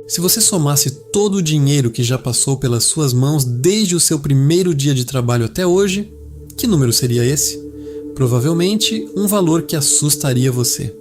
Se você somasse todo o dinheiro que já passou pelas suas mãos desde o seu primeiro dia de trabalho até hoje, que número seria esse? Provavelmente um valor que assustaria você.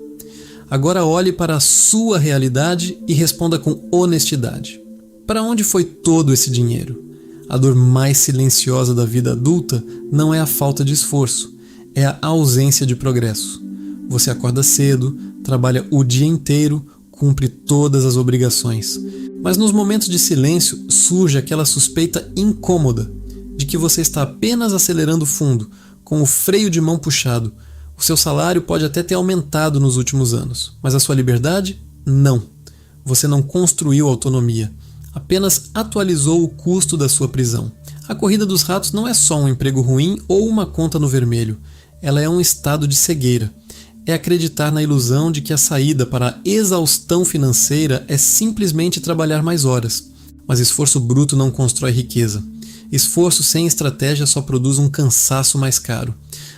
Agora olhe para a sua realidade e responda com honestidade. Para onde foi todo esse dinheiro? A dor mais silenciosa da vida adulta não é a falta de esforço, é a ausência de progresso. Você acorda cedo, trabalha o dia inteiro, cumpre todas as obrigações. Mas nos momentos de silêncio surge aquela suspeita incômoda de que você está apenas acelerando fundo, com o freio de mão puxado. O seu salário pode até ter aumentado nos últimos anos, mas a sua liberdade? Não. Você não construiu autonomia, apenas atualizou o custo da sua prisão. A corrida dos ratos não é só um emprego ruim ou uma conta no vermelho, ela é um estado de cegueira. É acreditar na ilusão de que a saída para a exaustão financeira é simplesmente trabalhar mais horas. Mas esforço bruto não constrói riqueza. Esforço sem estratégia só produz um cansaço mais caro.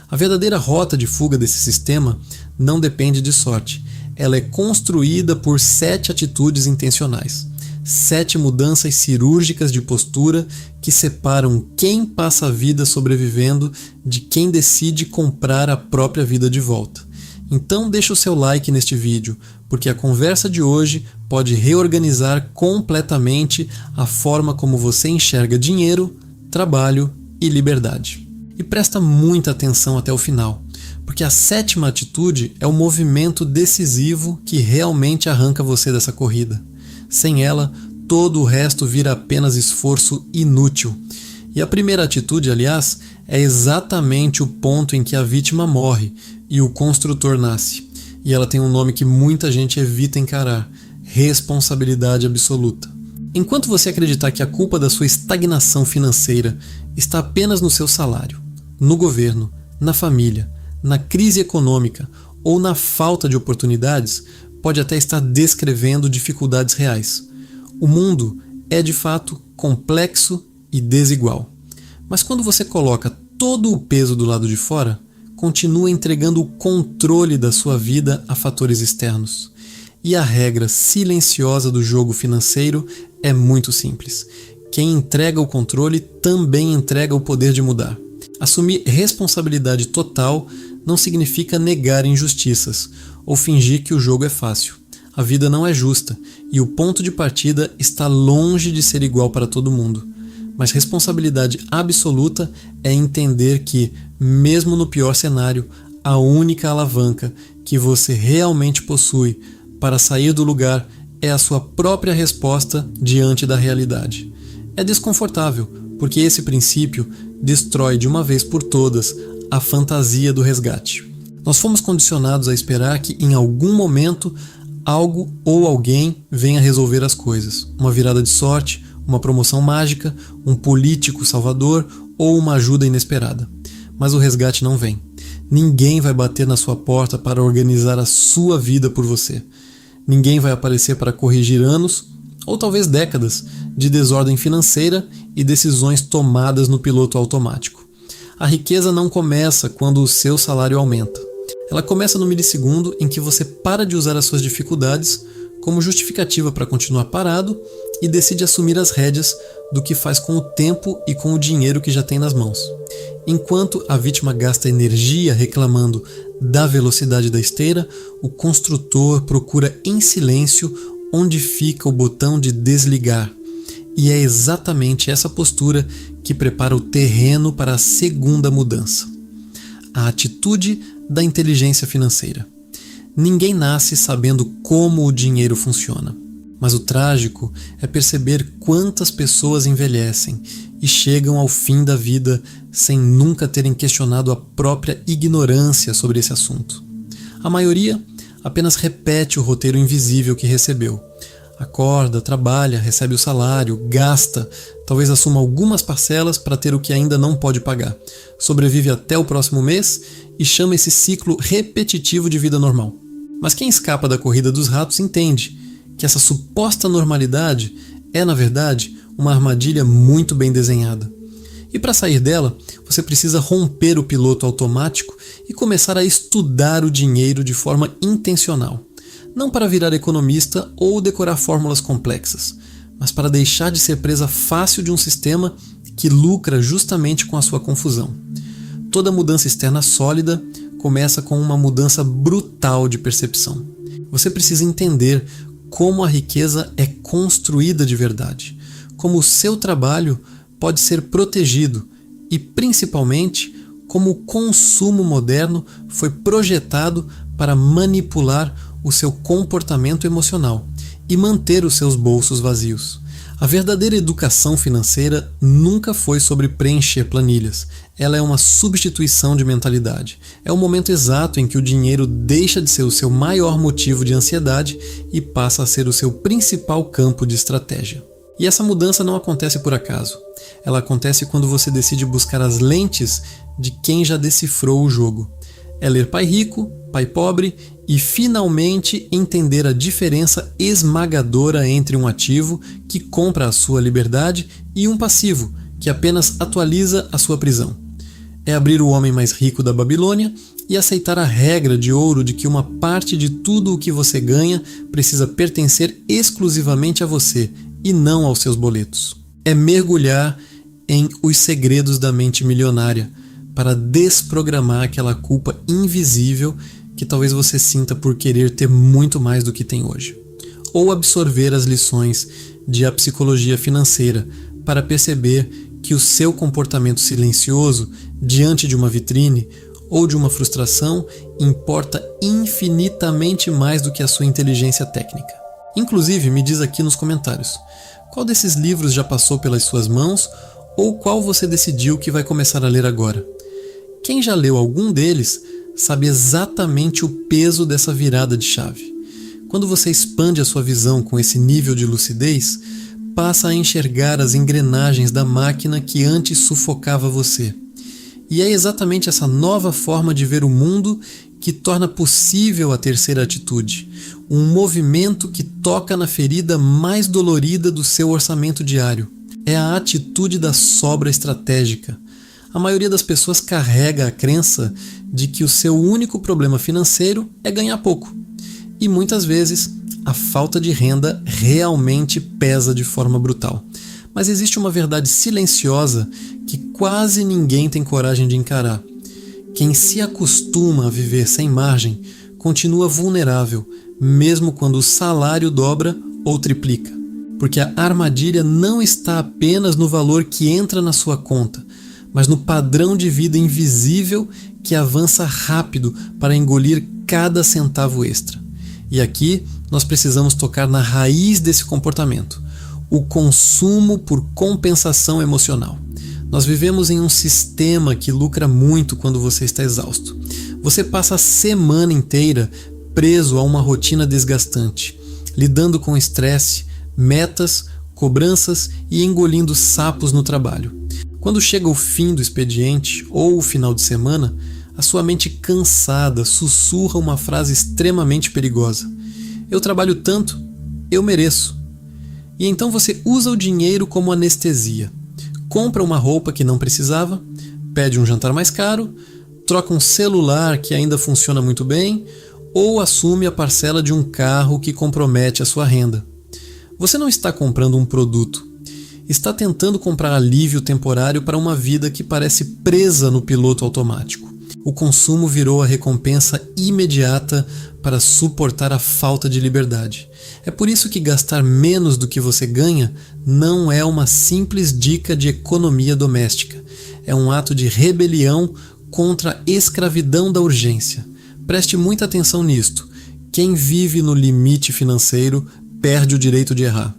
A verdadeira rota de fuga desse sistema não depende de sorte. Ela é construída por 7 atitudes intencionais. 7 mudanças cirúrgicas de postura que separam quem passa a vida sobrevivendo de quem decide comprar a própria vida de volta. Então deixa o seu like neste vídeo, porque a conversa de hoje pode reorganizar completamente a forma como você enxerga dinheiro, trabalho e liberdade. E presta muita atenção até o final, porque a 7ª atitude é o movimento decisivo que realmente arranca você dessa corrida. Sem ela, todo o resto vira apenas esforço inútil. E a primeira atitude, aliás, é exatamente o ponto em que a vítima morre e o construtor nasce. E ela tem um nome que muita gente evita encarar: responsabilidade absoluta. Enquanto você acreditar que a culpa da sua estagnação financeira está apenas no seu salário, no governo, na família, na crise econômica ou na falta de oportunidades, pode até estar descrevendo dificuldades reais. O mundo é de fato complexo e desigual. Mas quando você coloca todo o peso do lado de fora, continua entregando o controle da sua vida a fatores externos. E a regra silenciosa do jogo financeiro é muito simples. Quem entrega o controle também entrega o poder de mudar. Assumir responsabilidade total não significa negar injustiças ou fingir que o jogo é fácil. A vida não é justa e o ponto de partida está longe de ser igual para todo mundo. Mas responsabilidade absoluta é entender que, mesmo no pior cenário, a única alavanca que você realmente possui para sair do lugar é a sua própria resposta diante da realidade. É desconfortável, porque esse princípio destrói de uma vez por todas a fantasia do resgate. Nós fomos condicionados a esperar que, em algum momento, algo ou alguém venha resolver as coisas. Uma virada de sorte, uma promoção mágica, um político salvador ou uma ajuda inesperada. Mas o resgate não vem. Ninguém vai bater na sua porta para organizar a sua vida por você. Ninguém vai aparecer para corrigir anos, ou talvez décadas, de desordem financeira e decisões tomadas no piloto automático. A riqueza não começa quando o seu salário aumenta. Ela começa no milissegundo em que você para de usar as suas dificuldades como justificativa para continuar parado e decide assumir as rédeas do que faz com o tempo e com o dinheiro que já tem nas mãos. Enquanto a vítima gasta energia reclamando da velocidade da esteira, o construtor procura em silêncio onde fica o botão de desligar. E é exatamente essa postura que prepara o terreno para a segunda mudança: a atitude da inteligência financeira. Ninguém nasce sabendo como o dinheiro funciona, mas o trágico é perceber quantas pessoas envelhecem e chegam ao fim da vida sem nunca terem questionado a própria ignorância sobre esse assunto. A maioria apenas repete o roteiro invisível que recebeu. Acorda, trabalha, recebe o salário, gasta, talvez assuma algumas parcelas para ter o que ainda não pode pagar, sobrevive até o próximo mês e chama esse ciclo repetitivo de vida normal. Mas quem escapa da corrida dos ratos entende que essa suposta normalidade é, na verdade, uma armadilha muito bem desenhada. E para sair dela, você precisa romper o piloto automático e começar a estudar o dinheiro de forma intencional. Não para virar economista ou decorar fórmulas complexas, mas para deixar de ser presa fácil de um sistema que lucra justamente com a sua confusão. Toda mudança externa sólida começa com uma mudança brutal de percepção. Você precisa entender como a riqueza é construída de verdade, como o seu trabalho pode ser protegido e, principalmente, como o consumo moderno foi projetado para manipular o seu comportamento emocional e manter os seus bolsos vazios. A verdadeira educação financeira nunca foi sobre preencher planilhas. Ela é uma substituição de mentalidade. É o momento exato em que o dinheiro deixa de ser o seu maior motivo de ansiedade e passa a ser o seu principal campo de estratégia. E essa mudança não acontece por acaso. Ela acontece quando você decide buscar as lentes de quem já decifrou o jogo. É ler Pai Rico, Pai Pobre e finalmente entender a diferença esmagadora entre um ativo que compra a sua liberdade e um passivo que apenas atualiza a sua prisão. É abrir o homem mais rico da Babilônia e aceitar a regra de ouro de que uma parte de tudo o que você ganha precisa pertencer exclusivamente a você e não aos seus boletos. É mergulhar em os segredos da mente milionária para desprogramar aquela culpa invisível que talvez você sinta por querer ter muito mais do que tem hoje. Ou absorver as lições de A Psicologia Financeira para perceber que o seu comportamento silencioso diante de uma vitrine ou de uma frustração importa infinitamente mais do que a sua inteligência técnica. Inclusive, me diz aqui nos comentários, qual desses livros já passou pelas suas mãos ou qual você decidiu que vai começar a ler agora? Quem já leu algum deles sabe exatamente o peso dessa virada de chave. Quando você expande a sua visão com esse nível de lucidez, passa a enxergar as engrenagens da máquina que antes sufocava você. E é exatamente essa nova forma de ver o mundo que torna possível a terceira atitude, um movimento que toca na ferida mais dolorida do seu orçamento diário. É a atitude da sobra estratégica. A maioria das pessoas carrega a crença de que o seu único problema financeiro é ganhar pouco. E muitas vezes a falta de renda realmente pesa de forma brutal. Mas existe uma verdade silenciosa que quase ninguém tem coragem de encarar. Quem se acostuma a viver sem margem continua vulnerável, mesmo quando o salário dobra ou triplica. Porque a armadilha não está apenas no valor que entra na sua conta, mas no padrão de vida invisível que avança rápido para engolir cada centavo extra. E aqui nós precisamos tocar na raiz desse comportamento, o consumo por compensação emocional. Nós vivemos em um sistema que lucra muito quando você está exausto. Você passa a semana inteira preso a uma rotina desgastante, lidando com estresse, metas, cobranças e engolindo sapos no trabalho. Quando chega o fim do expediente ou o final de semana, a sua mente cansada sussurra uma frase extremamente perigosa. Eu trabalho tanto, eu mereço. E então você usa o dinheiro como anestesia. Compra uma roupa que não precisava, pede um jantar mais caro, troca um celular que ainda funciona muito bem ou assume a parcela de um carro que compromete a sua renda. Você não está comprando um produto. Está tentando comprar alívio temporário para uma vida que parece presa no piloto automático. O consumo virou a recompensa imediata para suportar a falta de liberdade. É por isso que gastar menos do que você ganha não é uma simples dica de economia doméstica. É um ato de rebelião contra a escravidão da urgência. Preste muita atenção nisto. Quem vive no limite financeiro perde o direito de errar.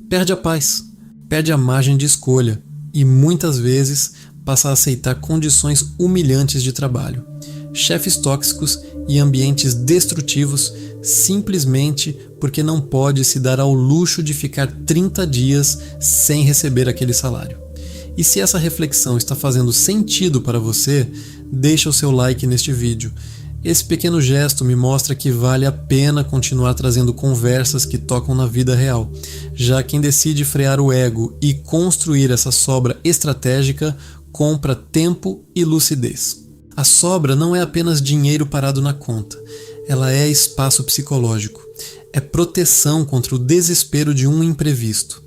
Perde a paz. Perde a margem de escolha e, muitas vezes, passa a aceitar condições humilhantes de trabalho, chefes tóxicos e ambientes destrutivos simplesmente porque não pode se dar ao luxo de ficar 30 dias sem receber aquele salário. E se essa reflexão está fazendo sentido para você, deixa o seu like neste vídeo. Esse pequeno gesto me mostra que vale a pena continuar trazendo conversas que tocam na vida real, já quem decide frear o ego e construir essa sobra estratégica compra tempo e lucidez. A sobra não é apenas dinheiro parado na conta, Ela é espaço psicológico. É proteção contra o desespero de um imprevisto.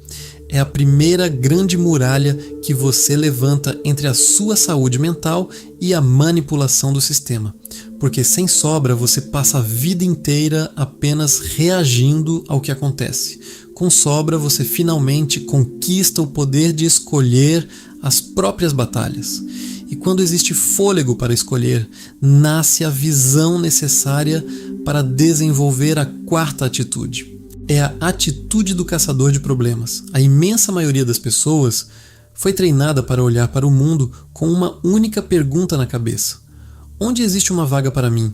É a primeira grande muralha que você levanta entre a sua saúde mental e a manipulação do sistema. Porque sem sobra você passa a vida inteira apenas reagindo ao que acontece. Com sobra você finalmente conquista o poder de escolher as próprias batalhas. E quando existe fôlego para escolher, nasce a visão necessária para desenvolver a quarta atitude. É a atitude do caçador de problemas. A imensa maioria das pessoas foi treinada para olhar para o mundo com uma única pergunta na cabeça: onde existe uma vaga para mim?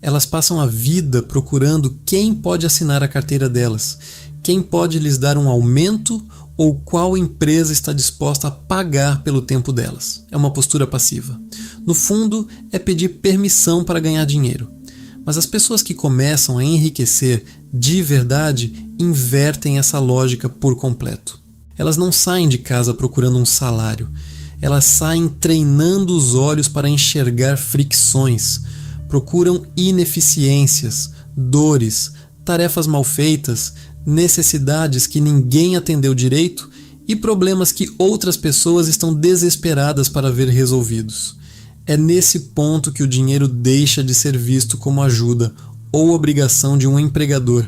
Elas passam a vida procurando quem pode assinar a carteira delas, quem pode lhes dar um aumento ou qual empresa está disposta a pagar pelo tempo delas. É uma postura passiva. No fundo, é pedir permissão para ganhar dinheiro. Mas as pessoas que começam a enriquecer de verdade invertem essa lógica por completo. Elas não saem de casa procurando um salário. Elas saem treinando os olhos para enxergar fricções. Procuram ineficiências, dores, tarefas mal feitas, necessidades que ninguém atendeu direito e problemas que outras pessoas estão desesperadas para ver resolvidos. É nesse ponto que o dinheiro deixa de ser visto como ajuda ou obrigação de um empregador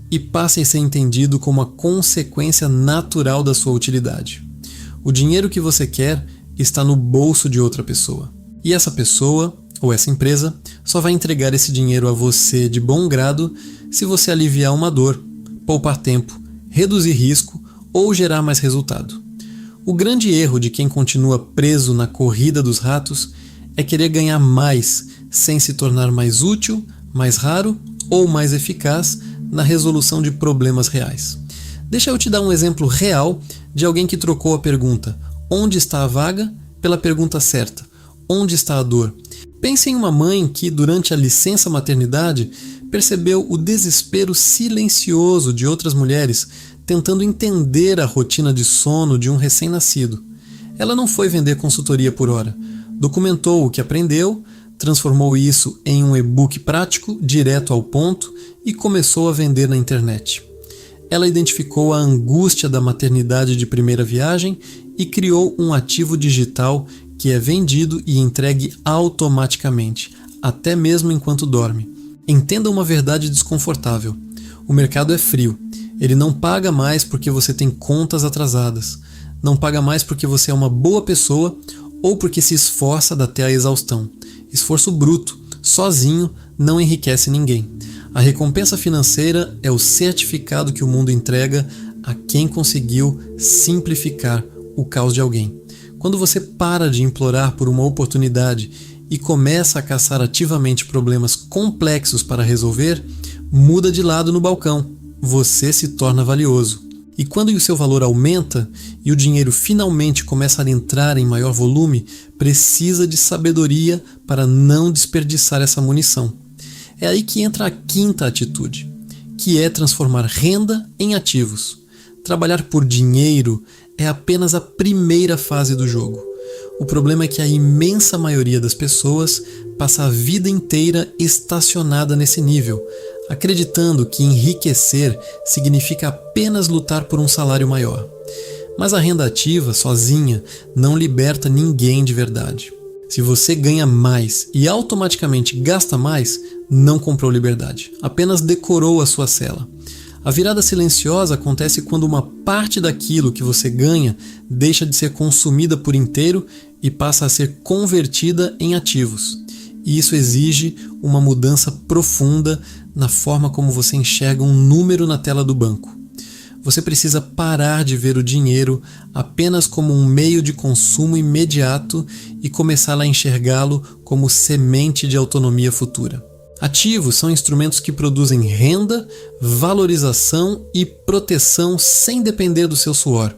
e passa a ser entendido como a consequência natural da sua utilidade. O dinheiro que você quer está no bolso de outra pessoa. E essa pessoa, ou essa empresa, só vai entregar esse dinheiro a você de bom grado se você aliviar uma dor, poupar tempo, reduzir risco ou gerar mais resultado. O grande erro de quem continua preso na corrida dos ratos é querer ganhar mais sem se tornar mais útil, mais raro ou mais eficaz na resolução de problemas reais. Deixa eu te dar um exemplo real de alguém que trocou a pergunta "onde está a vaga?" pela pergunta certa "onde está a dor?". Pense em uma mãe que, durante a licença maternidade, percebeu o desespero silencioso de outras mulheres tentando entender a rotina de sono de um recém-nascido. Ela não foi vender consultoria por hora. Documentou o que aprendeu, transformou isso em um e-book prático, direto ao ponto, e começou a vender na internet. Ela identificou a angústia da maternidade de primeira viagem e criou um ativo digital que é vendido e entregue automaticamente, até mesmo enquanto dorme. Entenda uma verdade desconfortável. O mercado é frio. Ele não paga mais porque você tem contas atrasadas. Não paga mais porque você é uma boa pessoa ou porque se esforça até a exaustão. Esforço bruto, sozinho, não enriquece ninguém. A recompensa financeira é o certificado que o mundo entrega a quem conseguiu simplificar o caos de alguém. Quando você para de implorar por uma oportunidade e começa a caçar ativamente problemas complexos para resolver, muda de lado no balcão. Você se torna valioso. E quando o seu valor aumenta e o dinheiro finalmente começa a entrar em maior volume, precisa de sabedoria para não desperdiçar essa munição. É aí que entra a quinta atitude, que é transformar renda em ativos. Trabalhar por dinheiro é apenas a primeira fase do jogo. O problema é que a imensa maioria das pessoas passa a vida inteira estacionada nesse nível, acreditando que enriquecer significa apenas lutar por um salário maior. Mas a renda ativa, sozinha, não liberta ninguém de verdade. Se você ganha mais e automaticamente gasta mais, não comprou liberdade, apenas decorou a sua cela. A virada silenciosa acontece quando uma parte daquilo que você ganha deixa de ser consumida por inteiro e passa a ser convertida em ativos. E isso exige uma mudança profunda na forma como você enxerga um número na tela do banco. Você precisa parar de ver o dinheiro apenas como um meio de consumo imediato e começar a enxergá-lo como semente de autonomia futura. Ativos são instrumentos que produzem renda, valorização e proteção sem depender do seu suor.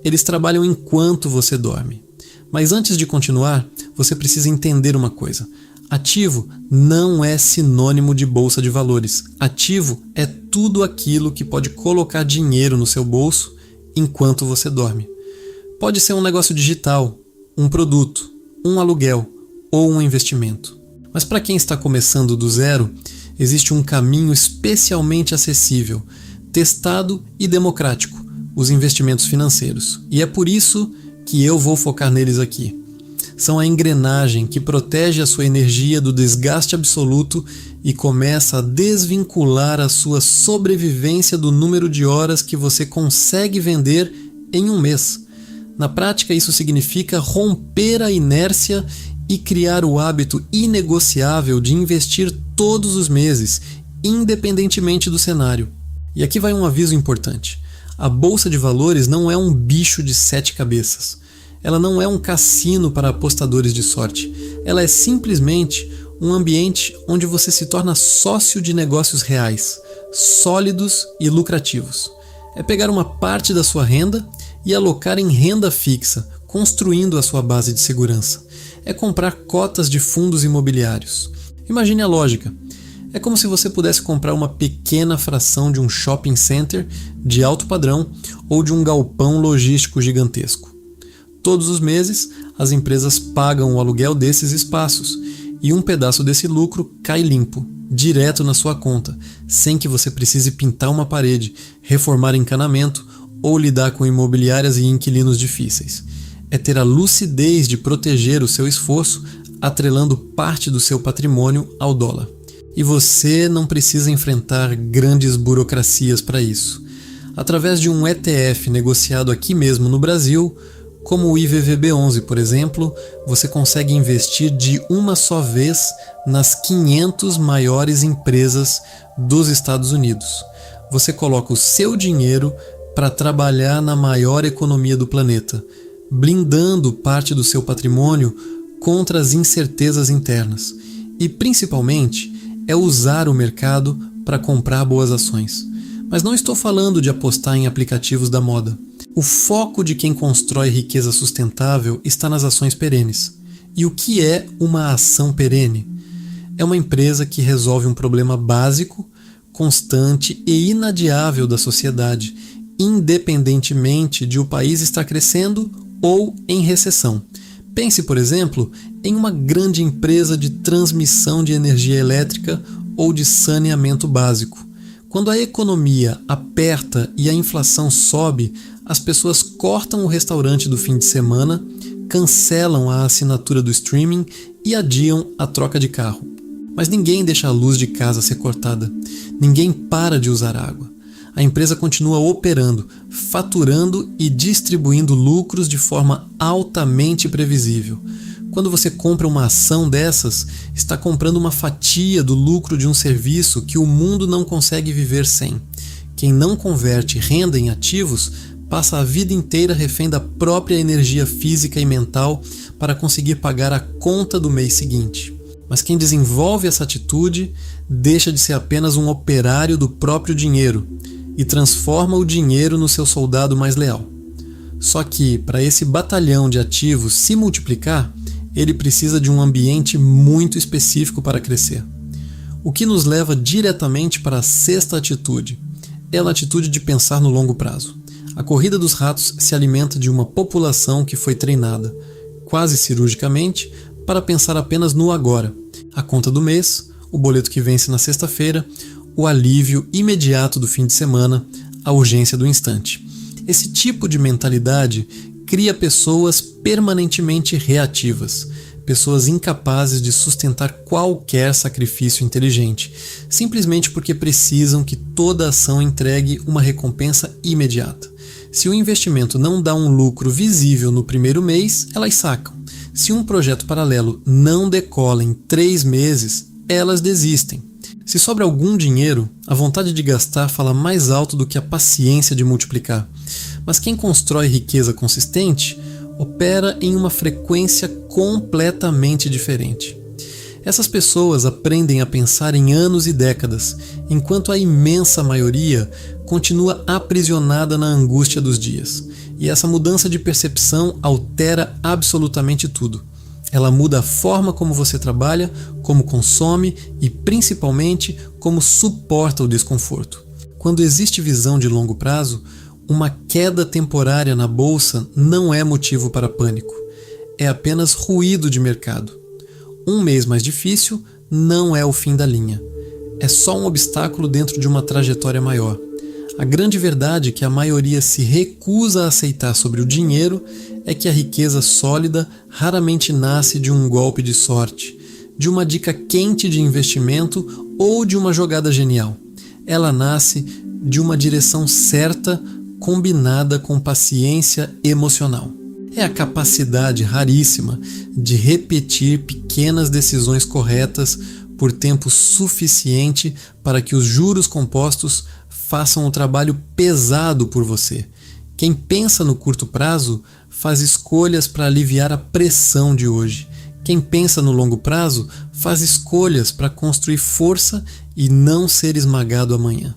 Eles trabalham enquanto você dorme. Mas antes de continuar, você precisa entender uma coisa. Ativo não é sinônimo de bolsa de valores. Ativo é tudo aquilo que pode colocar dinheiro no seu bolso enquanto você dorme. Pode ser um negócio digital, um produto, um aluguel ou um investimento. Mas para quem está começando do zero, Existe um caminho especialmente acessível, testado e democrático, os investimentos financeiros. E é por isso que eu vou focar neles aqui. São a engrenagem que protege a sua energia do desgaste absoluto e começa a desvincular a sua sobrevivência do número de horas que você consegue vender em um mês. Na prática, isso significa romper a inércia e criar o hábito inegociável de investir todos os meses, independentemente do cenário. E aqui vai um aviso importante. A Bolsa de Valores não é um bicho de 7 cabeças. Ela não é um cassino para apostadores de sorte. Ela é simplesmente um ambiente onde você se torna sócio de negócios reais, sólidos e lucrativos. É pegar uma parte da sua renda e alocar em renda fixa, construindo a sua base de segurança. É comprar cotas de fundos imobiliários. Imagine a lógica. É como se você pudesse comprar uma pequena fração de um shopping center de alto padrão ou de um galpão logístico gigantesco. Todos os meses, as empresas pagam o aluguel desses espaços e um pedaço desse lucro cai limpo, direto na sua conta, sem que você precise pintar uma parede, reformar encanamento ou lidar com imobiliárias e inquilinos difíceis. É ter a lucidez de proteger o seu esforço, atrelando parte do seu patrimônio ao dólar. E você não precisa enfrentar grandes burocracias para isso. Através de um ETF negociado aqui mesmo no Brasil, como o IVVB11, por exemplo, você consegue investir de uma só vez nas 500 maiores empresas dos Estados Unidos. Você coloca o seu dinheiro para trabalhar na maior economia do planeta, blindando parte do seu patrimônio contra as incertezas internas. E, principalmente, é usar o mercado para comprar boas ações. Mas não estou falando de apostar em aplicativos da moda. O foco de quem constrói riqueza sustentável está nas ações perenes. E o que é uma ação perene? É uma empresa que resolve um problema básico, constante e inadiável da sociedade, independentemente de o país estar crescendo ou em recessão. Pense, por exemplo, em uma grande empresa de transmissão de energia elétrica ou de saneamento básico. Quando a economia aperta e a inflação sobe, as pessoas cortam o restaurante do fim de semana, cancelam a assinatura do streaming e adiam a troca de carro. Mas ninguém deixa a luz de casa ser cortada. Ninguém para de usar água. A empresa continua operando, faturando e distribuindo lucros de forma altamente previsível. Quando você compra uma ação dessas, está comprando uma fatia do lucro de um serviço que o mundo não consegue viver sem. Quem não converte renda em ativos passa a vida inteira refém da própria energia física e mental para conseguir pagar a conta do mês seguinte. Mas quem desenvolve essa atitude deixa de ser apenas um operário do próprio dinheiro e transforma o dinheiro no seu soldado mais leal. Só que, para esse batalhão de ativos se multiplicar, ele precisa de um ambiente muito específico para crescer. O que nos leva diretamente para a sexta atitude. É a atitude de pensar no longo prazo. A corrida dos ratos se alimenta de uma população que foi treinada, quase cirurgicamente, para pensar apenas no agora. A conta do mês, o boleto que vence na sexta-feira, o alívio imediato do fim de semana, a urgência do instante. Esse tipo de mentalidade cria pessoas permanentemente reativas, pessoas incapazes de sustentar qualquer sacrifício inteligente, simplesmente porque precisam que toda ação entregue uma recompensa imediata. Se o investimento não dá um lucro visível no primeiro mês, elas sacam. Se um projeto paralelo não decola em 3 meses, elas desistem. Se sobra algum dinheiro, a vontade de gastar fala mais alto do que a paciência de multiplicar. Mas quem constrói riqueza consistente opera em uma frequência completamente diferente. Essas pessoas aprendem a pensar em anos e décadas, enquanto a imensa maioria continua aprisionada na angústia dos dias. E essa mudança de percepção altera absolutamente tudo. Ela muda a forma como você trabalha, como consome e, principalmente, como suporta o desconforto. Quando existe visão de longo prazo, uma queda temporária na bolsa não é motivo para pânico. É apenas ruído de mercado. Um mês mais difícil não é o fim da linha. é só um obstáculo dentro de uma trajetória maior. A grande verdade que a maioria se recusa a aceitar sobre o dinheiro é que a riqueza sólida raramente nasce de um golpe de sorte, de uma dica quente de investimento ou de uma jogada genial. Ela nasce de uma direção certa combinada com paciência emocional. É a capacidade raríssima de repetir pequenas decisões corretas por tempo suficiente para que os juros compostos façam o trabalho pesado por você. Quem pensa no curto prazo faz escolhas para aliviar a pressão de hoje. Quem pensa no longo prazo faz escolhas para construir força e não ser esmagado amanhã.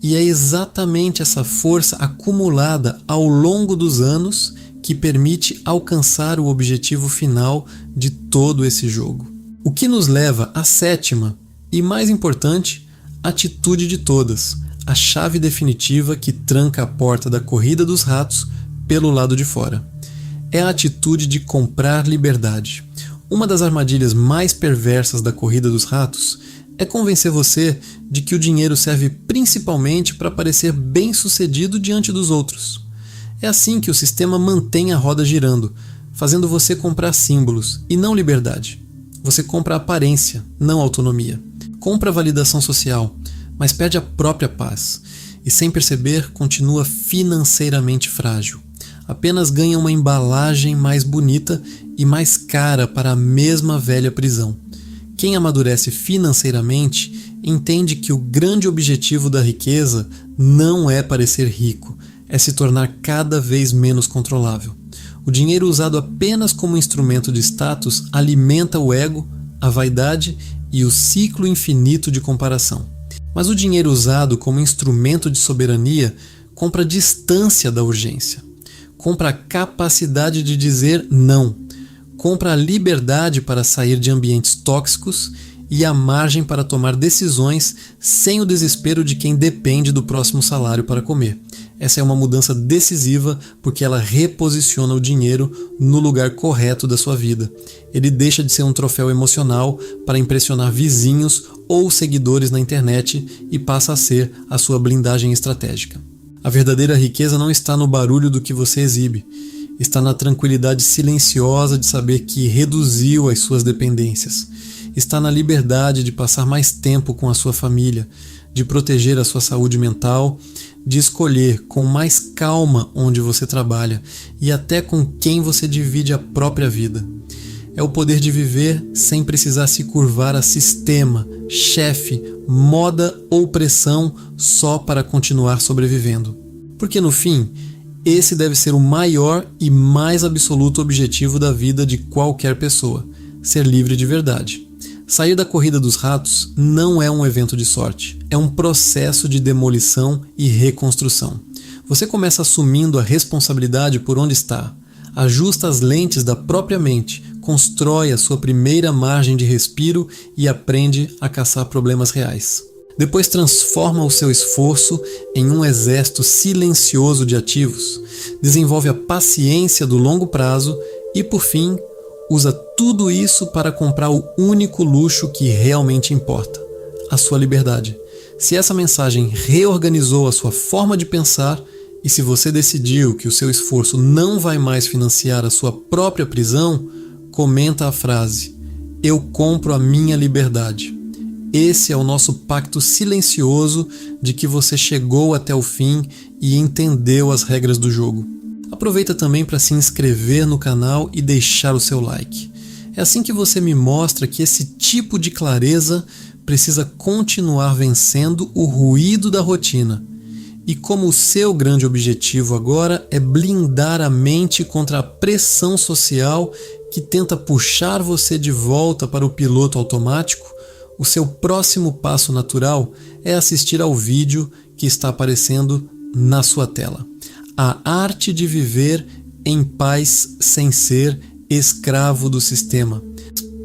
E é exatamente essa força acumulada ao longo dos anos que permite alcançar o objetivo final de todo esse jogo. O que nos leva à sétima e mais importante atitude de todas, a chave definitiva que tranca a porta da corrida dos ratos pelo lado de fora. É a atitude de comprar liberdade. Uma das armadilhas mais perversas da corrida dos ratos é convencer você de que o dinheiro serve principalmente para parecer bem-sucedido diante dos outros. É assim que o sistema mantém a roda girando, fazendo você comprar símbolos e não liberdade. Você compra aparência, não autonomia. Compra validação social, mas perde a própria paz. E sem perceber, continua financeiramente frágil. Apenas ganha uma embalagem mais bonita e mais cara para a mesma velha prisão. Quem amadurece financeiramente entende que o grande objetivo da riqueza não é parecer rico, é se tornar cada vez menos controlável. O dinheiro usado apenas como instrumento de status alimenta o ego, a vaidade e o ciclo infinito de comparação. Mas o dinheiro usado como instrumento de soberania compra distância da urgência, compra a capacidade de dizer não, compra a liberdade para sair de ambientes tóxicos e a margem para tomar decisões sem o desespero de quem depende do próximo salário para comer. Essa é uma mudança decisiva porque ela reposiciona o dinheiro no lugar correto da sua vida. Ele deixa de ser um troféu emocional para impressionar vizinhos ou seguidores na internet e passa a ser a sua blindagem estratégica. A verdadeira riqueza não está no barulho do que você exibe, está na tranquilidade silenciosa de saber que reduziu as suas dependências. Está na liberdade de passar mais tempo com a sua família, de proteger a sua saúde mental, de escolher com mais calma onde você trabalha e até com quem você divide a própria vida. É o poder de viver sem precisar se curvar a sistema, chefe, moda ou pressão só para continuar sobrevivendo. Porque no fim, esse deve ser o maior e mais absoluto objetivo da vida de qualquer pessoa: ser livre de verdade. Sair da corrida dos ratos não é um evento de sorte, é um processo de demolição e reconstrução. Você começa assumindo a responsabilidade por onde está, ajusta as lentes da própria mente, constrói a sua primeira margem de respiro e aprende a caçar problemas reais. Depois transforma o seu esforço em um exército silencioso de ativos, desenvolve a paciência do longo prazo e, por fim, usa tudo isso para comprar o único luxo que realmente importa: a sua liberdade. Se essa mensagem reorganizou a sua forma de pensar e se você decidiu que o seu esforço não vai mais financiar a sua própria prisão, comenta a frase: "Eu compro a minha liberdade". Esse é o nosso pacto silencioso de que você chegou até o fim e entendeu as regras do jogo. Aproveita também para se inscrever no canal e deixar o seu like. É assim que você me mostra que esse tipo de clareza precisa continuar vencendo o ruído da rotina. E como o seu grande objetivo agora é blindar a mente contra a pressão social que tenta puxar você de volta para o piloto automático, o seu próximo passo natural é assistir ao vídeo que está aparecendo na sua tela. A arte de viver em paz sem ser escravo do sistema.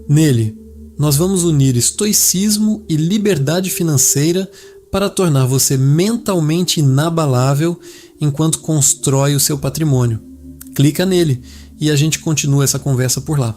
Nele, nós vamos unir estoicismo e liberdade financeira para tornar você mentalmente inabalável enquanto constrói o seu patrimônio. Clica nele e a gente continua essa conversa por lá.